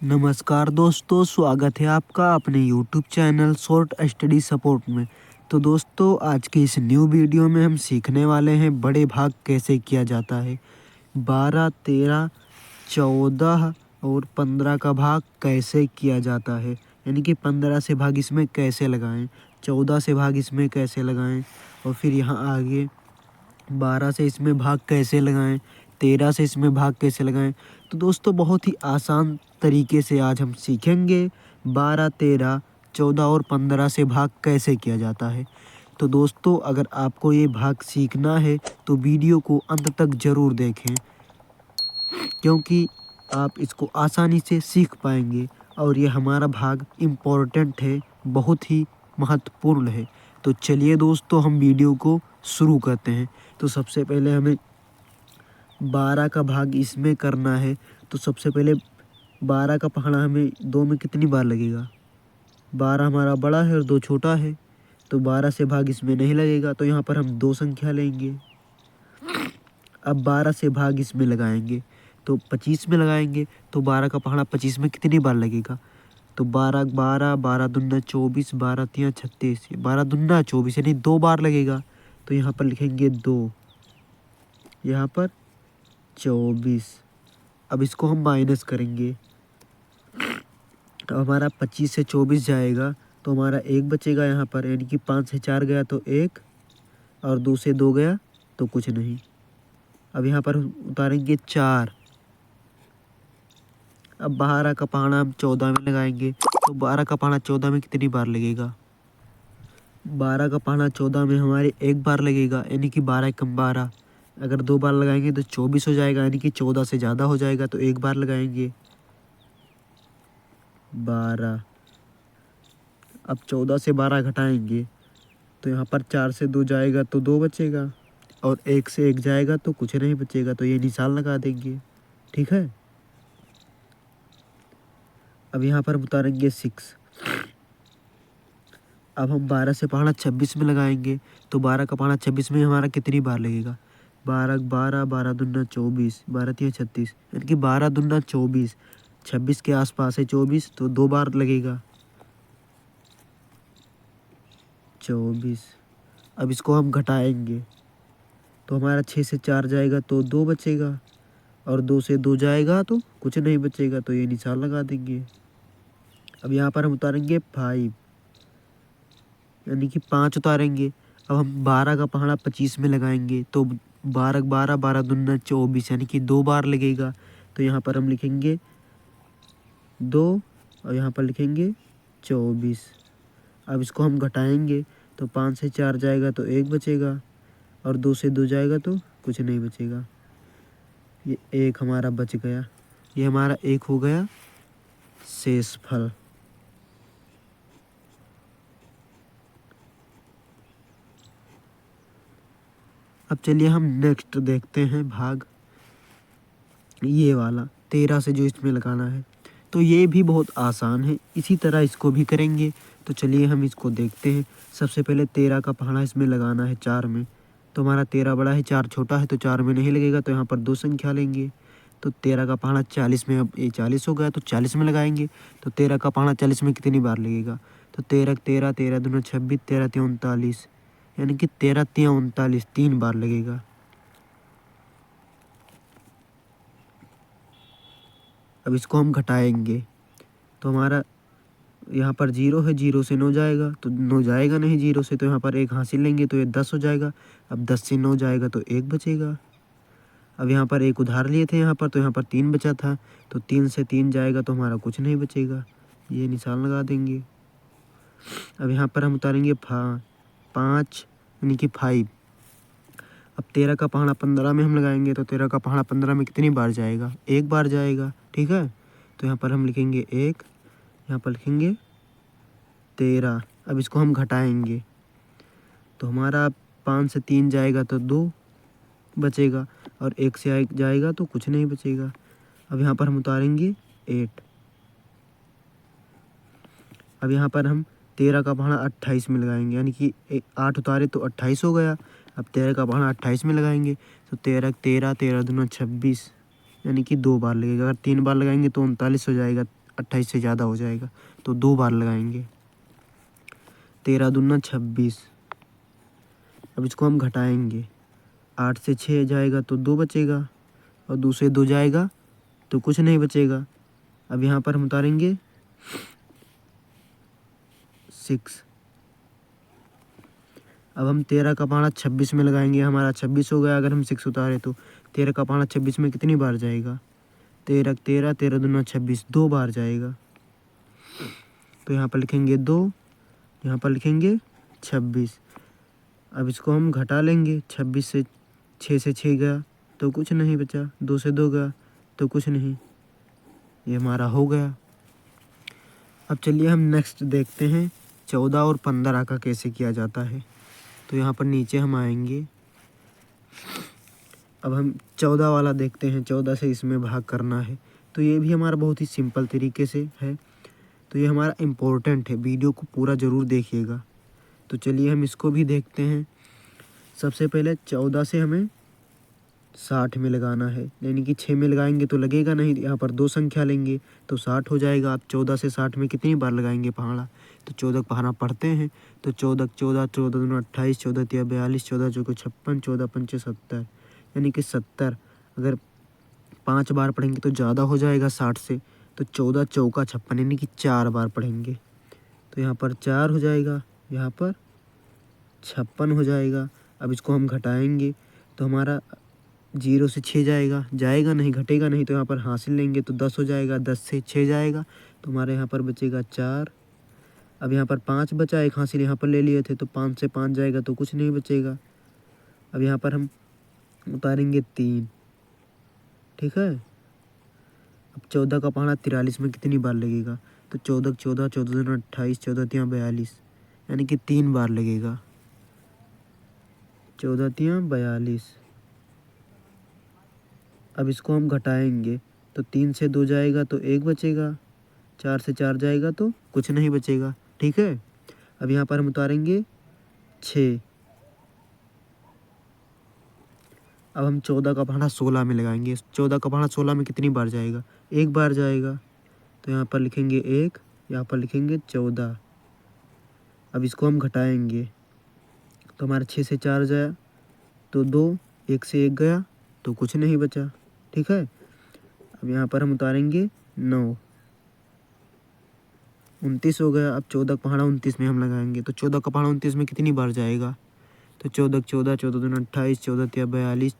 नमस्कार दोस्तों, स्वागत है आपका अपने YouTube channel short study support में। तो दोस्तों, आज की इस न्यू वीडियो में हम सीखने वाले हैं बड़े भाग कैसे किया जाता है। 12, 13, 14 और 15 का भाग कैसे किया जाता है, यानी कि 15 से भाग इसमें कैसे लगाएं, 14 से भाग इसमें कैसे लगाएं और फिर यहाँ आगे 12 से इसमें भाग कैसे लगाएं, 13 से इसमें भाग कैसे लगाएं। तो दोस्तों, बहुत ही आसान तरीके से आज हम सीखेंगे 12, 13, 14 और 15 से भाग कैसे किया जाता है। तो दोस्तों, अगर आपको ये भाग सीखना है तो वीडियो को अंत तक ज़रूर देखें, क्योंकि आप इसको आसानी से सीख पाएंगे और ये हमारा भाग इम्पोर्टेंट है, बहुत ही महत्वपूर्ण है। तो चलिए दोस्तों, हम वीडियो को शुरू करते हैं। तो सबसे पहले हमें 12 का भाग इसमें करना है। तो सबसे पहले 12 का पहाड़ा हमें 2 में कितनी बार लगेगा। 12 हमारा बड़ा है और 2 छोटा है, तो 12 से भाग इसमें नहीं लगेगा, तो यहाँ पर हम 2 संख्या लेंगे। अब 12 से भाग इसमें लगाएंगे तो 25 में लगाएंगे, तो 12 का पहाड़ा 25 में कितनी बार लगेगा। तो 12 12 12 दूना 24, 12 तिया 36, 12 दूना 24 यानी 2 बार लगेगा। तो यहाँ पर लिखेंगे 2, यहाँ पर 24। अब इसको हम माइनस करेंगे, तो हमारा 25 से 24 जाएगा तो हमारा 1 बचेगा यहाँ पर, यानी कि 5 से 4 गया तो 1 और 2 से 2 गया तो कुछ नहीं। अब यहाँ पर उतारेंगे 4। अब 12 का पहाड़ा हम 14 में लगाएंगे, तो 12 का पहाड़ा 14 में कितनी बार लगेगा। 12 का पहाड़ा 14 में हमारे 1 बार लगेगा, यानी कि 12 कम 12। अगर 2 बार लगाएंगे तो 24 हो जाएगा, यानी कि 14 से ज़्यादा हो जाएगा, तो 1 बार लगाएंगे 12। अब 14 से 12 घटाएंगे तो यहाँ पर 4 से 2 जाएगा तो 2 बचेगा और 1 से 1 जाएगा तो कुछ नहीं बचेगा, तो ये निशान लगा देंगे। ठीक है। अब यहाँ पर उतारेंगे 6। अब हम 12 से पहाड़ा 26 में लगाएंगे, तो 12 का पहाड़ा 26 में हमारा कितनी बार लगेगा। 12 12 12 दूना 24, 12 तिया 36, यानी कि 12 दूना 24, 26 के आसपास है 24, तो 2 बार लगेगा 24। अब इसको हम घटाएंगे तो हमारा 6 से 4 जाएगा तो 2 बचेगा और 2 से 2 जाएगा तो कुछ नहीं बचेगा, तो ये निशान लगा देंगे। अब यहाँ पर हम उतारेंगे 5, यानी कि 5 उतारेंगे। अब हम 12 का पहाड़ा 25 में लगाएंगे, तो 12 12 12 दूना 24, यानी कि 2 बार लगेगा, तो यहाँ पर हम लिखेंगे 2 और यहाँ पर लिखेंगे 24। अब इसको हम घटाएंगे तो 5 से 4 जाएगा तो 1 बचेगा और 2 से 2 जाएगा तो कुछ नहीं बचेगा। ये 1 हमारा बच गया, ये हमारा 1 हो गया शेषफल। अब चलिए हम नेक्स्ट देखते हैं भाग, ये वाला 13 से जो इसमें लगाना है। तो ये भी बहुत आसान है, इसी तरह इसको भी करेंगे। तो चलिए हम इसको देखते हैं। सबसे पहले 13 का पहाड़ा इसमें लगाना है 4 में, तो हमारा 13 बड़ा है 4 छोटा है, तो 4 में नहीं लगेगा, तो यहाँ पर 2 संख्या लेंगे। तो 13 का पहाड़ा 40 में, अब ये 40 हो गया तो 40 में लगाएंगे। तो 13 का पहाड़ा 40 में कितनी बार लगेगा। तो 13 13 13 दूना 26, 13 तिया 39, यानी कि 13 तिया 39 3 बार लगेगा। अब इसको हम घटाएंगे तो हमारा यहाँ पर 0 है, 0 से 9 जाएगा तो 9 जाएगा नहीं 0 से, तो यहाँ पर 1 हासिल लेंगे तो ये 10 हो जाएगा। अब 10 से 9 जाएगा तो 1 बचेगा। अब यहाँ पर 1 उधार लिए थे यहाँ पर, तो यहाँ पर 3 बचा था, तो 3 से 3 जाएगा तो हमारा कुछ नहीं बचेगा, ये निशान लगा देंगे। अब यहाँ पर हम उतारेंगे 5, यानी कि 5। अब 13 का पहाड़ा 15 में हम लगाएंगे, तो 13 का पहाड़ा 15 में कितनी बार जाएगा, 1 बार जाएगा। ठीक है, तो यहाँ पर हम लिखेंगे 1, यहाँ पर लिखेंगे 13। अब इसको हम घटाएंगे तो हमारा 5 से 3 जाएगा तो 2 बचेगा और 1 से 1 जाएगा तो कुछ नहीं बचेगा। अब यहाँ पर हम उतारेंगे 8। अब यहाँ पर हम 13 का पहाड़ा 28 में लगाएंगे, यानी कि 8 उतारे तो 28 हो गया। अब 13 का पहाड़ा 28 में लगाएंगे, तो 13 13 13 दूना 26, यानी कि 2 बार लगेगा। अगर 3 बार लगाएंगे तो 39 हो जाएगा, 28 से ज़्यादा हो जाएगा तो 2 बार लगाएंगे। 13 दूना 26। अब इसको हम घटाएंगे, 8 से 6 जाएगा तो 2 बचेगा और 2 से 2 जाएगा तो कुछ नहीं बचेगा। अब यहाँ पर हम उतारेंगे 6। अब हम 13 का पाना 26 में लगाएंगे, हमारा 26 हो गया। अगर हम 6 उतारे तो 13 का पाना 26 में कितनी बार जाएगा? 13 13, 13 दूना 26, 2 बार जाएगा। तो यहाँ पर लिखेंगे 2, यहाँ पर लिखेंगे 26। अब इसको हम घटा लेंगे, 26 से 6 से 6 गया तो कुछ नहीं बचा, 2 से 2 गया तो कुछ नहीं, ये हमारा हो गया। अब चलिए हम नेक्स्ट देखते हैं 14 और 15 का कैसे किया जाता है। तो यहाँ पर नीचे हम आएंगे, अब हम 14 वाला देखते हैं, 14 से इसमें भाग करना है। तो ये भी हमारा बहुत ही सिंपल तरीके से है, तो ये हमारा इम्पोर्टेंट है, वीडियो को पूरा ज़रूर देखिएगा। तो चलिए हम इसको भी देखते हैं। सबसे पहले 14 से हमें 60 में लगाना है, यानी कि 6 में लगाएंगे तो लगेगा नहीं, यहाँ पर 2 संख्या लेंगे तो 60 हो जाएगा। आप 14 से 60 में कितनी बार लगाएंगे पहाड़ा? तो 14 पहाड़ा पढ़ते हैं तो 14 14, 14 दूना 28, 14 तिया 42, 14 चौको 56, 14 पंचे 70, यानी कि 70। अगर 5 बार पढ़ेंगे तो ज़्यादा हो जाएगा 60 से, तो 14 चौका 56, यानी कि 4 बार पढ़ेंगे तो यहाँ पर 4 हो जाएगा, यहाँ पर 56 हो जाएगा। अब इसको हम घटाएंगे तो हमारा 0 से 6 जाएगा, जाएगा नहीं, घटेगा नहीं, तो यहाँ पर हासिल लेंगे तो 10 हो जाएगा, 10 से 6 जाएगा तो हमारे यहाँ पर बचेगा 4। अब यहाँ पर 5 बचा, एक हासिल यहाँ पर ले लिए थे तो 5 से 5 जाएगा तो कुछ नहीं बचेगा। अब यहाँ पर हम उतारेंगे 3, ठीक है। अब 14 का पहाड़ा 43 में कितनी बार लगेगा? तो 14 14, 14 दूना 28, 14 तिया 42, यानी कि 3 बार लगेगा, 14 तिया 42। अब इसको हम घटाएंगे तो 3 से 2 जाएगा तो 1 बचेगा, 4 से 4 जाएगा तो कुछ नहीं बचेगा, ठीक है। अब यहाँ पर हम उतारेंगे 6। अब हम 14 का पहाड़ा 16 में लगाएंगे। 14 का पहाड़ा 16 में कितनी बार जाएगा? 1 बार जाएगा, तो यहाँ पर लिखेंगे 1, यहाँ पर लिखेंगे 14। अब इसको हम घटाएंगे तो हमारा 6 से 4 जाया तो 2, 1 से 1 गया तो कुछ नहीं बचा, ठीक है। अब यहाँ पर हम उतारेंगे 9, 29 हो गया। अब 14 का पहाड़ा 29 में हम लगाएंगे तो 14 का पहाड़ा 29 में कितनी बार जाएगा? तो 14 14, 14 दूना 28, 14 तिया 42,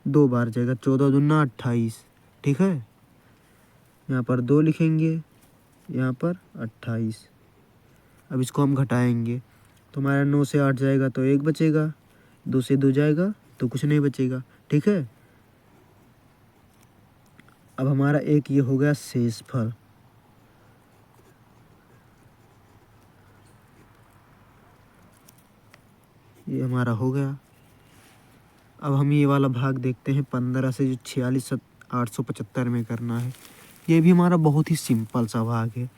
2 बार जाएगा, 14 दूना 28, ठीक है। यहाँ पर 2 लिखेंगे, यहाँ पर 28। अब इसको हम घटाएंगे तो हमारा 9 से 8 जाएगा तो 1 बचेगा, 2 से 2 जाएगा तो कुछ नहीं बचेगा, ठीक है। अब हमारा एक ये हो गया शेषफल। ये हमारा हो गया। अब हम ये वाला भाग देखते हैं 15 से, जो 46,875 में करना है। ये भी हमारा बहुत ही सिंपल सा भाग है,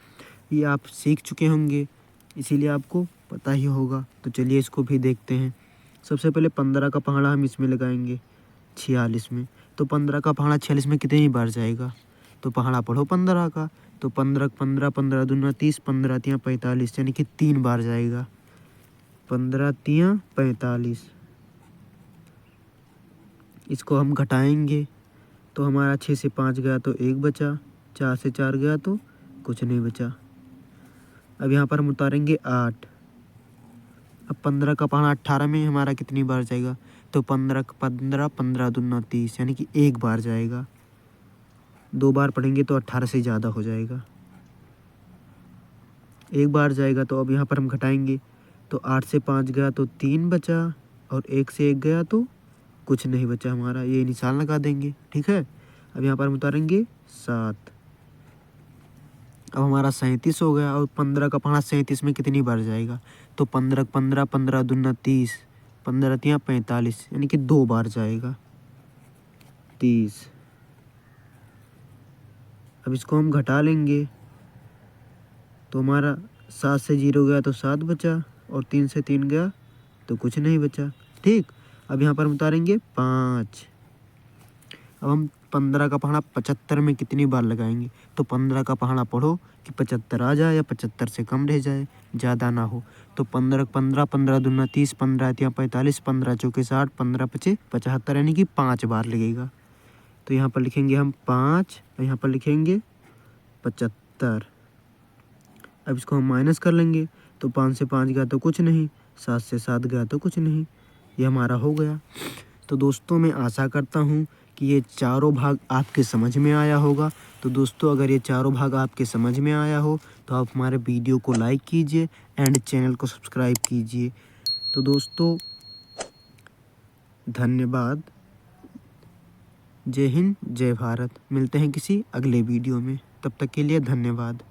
ये आप सीख चुके होंगे इसीलिए आपको पता ही होगा। तो चलिए इसको भी देखते हैं। सबसे पहले 15 का पहाड़ा हम इसमें लगाएंगे 46 में, तो 15 का पहाड़ा 46 में कितनी बार जाएगा? तो पहाड़ा पढ़ो 15 का, तो 15 15, 15 दूना 30, 15 तिया 45, यानी कि 3 बार जाएगा, 15 तिया 45। इसको हम घटाएंगे तो हमारा 6 से 5 गया तो 1 बचा, 4 से 4 गया तो कुछ नहीं बचा। अब यहाँ पर हम उतारेंगे 8। अब 15 का पहाड़ा 18 में हमारा कितनी बार जाएगा? तो 15 15, 15 दूना 30, यानी कि 1 बार जाएगा, 2 बार पढ़ेंगे तो 18 से ज़्यादा हो जाएगा, 1 बार जाएगा। तो अब यहाँ पर हम घटाएंगे तो 8 से 5 गया तो 3 बचा और 1 से 1 गया तो कुछ नहीं बचा हमारा, ये निशान लगा देंगे, ठीक है। अब यहाँ पर हम उतारेंगे 7। अब हमारा 37 हो गया और 15 का पहाड़ा 37 में कितनी बार जाएगा? तो 15 15, 15 दूना 30, 15 तिया 45, यानी कि 2 बार जाएगा, 30। अब इसको हम घटा लेंगे तो हमारा 7 से 0 गया तो 7 बचा और 3 से 3 गया तो कुछ नहीं बचा, ठीक। अब यहाँ पर हम उतारेंगे 5। अब हम 15 का पहाड़ा 75 में कितनी बार लगाएंगे, तो 15 का पहाड़ा पढ़ो कि 75 आ जाए या 75 से कम रह जाए, ज़्यादा ना हो। तो 15 15 15 दूना 30, 15 तिया 45, 15 चौके 60, 15 पचे 75, यानी कि 5 बार लगेगा। तो यहाँ पर लिखेंगे हम 5 और यहाँ पर लिखेंगे 75। अब इसको हम माइनस कर लेंगे, तो 5 से 5 गया तो कुछ नहीं, 7 से 7 गया तो कुछ नहीं, ये हमारा हो गया। तो दोस्तों मैं आशा करता हूँ कि ये चारों भाग आपके समझ में आया होगा। तो दोस्तों अगर ये चारों भाग आपके समझ में आया हो तो आप हमारे वीडियो को लाइक कीजिए एंड चैनल को सब्सक्राइब कीजिए। तो दोस्तों धन्यवाद। जय हिंद, जय भारत। मिलते हैं किसी अगले वीडियो में, तब तक के लिए धन्यवाद।